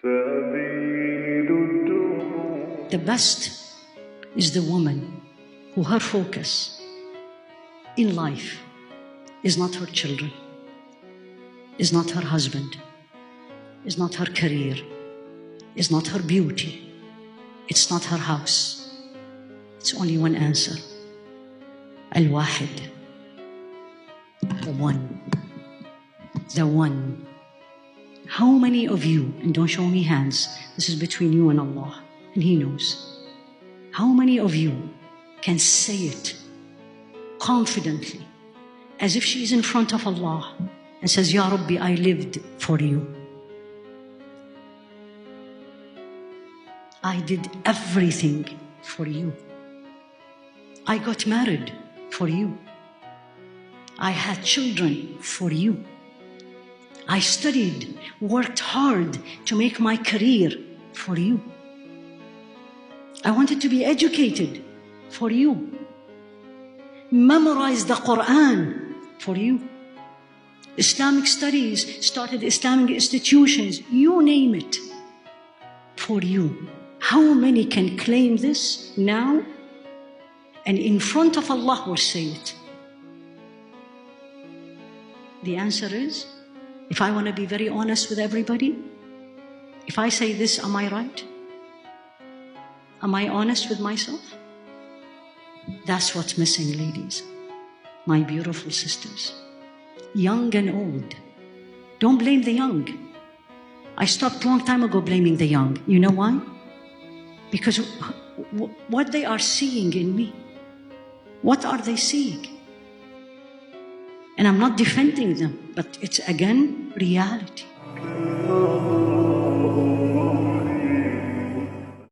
The best is the woman who her focus in life is not her children, is not her husband, is not her career, is not her beauty, it's not her house. It's only one answer. Al-Wahid. The one. The one. How many of you, and don't show me hands, this is between you and Allah, and He knows. How many of you can say it confidently, as if she's in front of Allah and says, Ya Rabbi, I lived for you. I did everything for you. I got married for you. I had children for you. I studied, worked hard to make my career for you. I wanted to be educated for you. Memorized the Quran for you. Islamic studies, started Islamic institutions, you name it, for you. How many can claim this now and in front of Allah will say it? The answer is, if I want to be very honest with everybody, if I say this, am I right? Am I honest with myself? That's what's missing, ladies, my beautiful sisters, young and old. Don't blame the young. I stopped a long time ago blaming the young. You know why? Because what they are seeing in me, what are they seeing? And I'm not defending them, but it's again reality.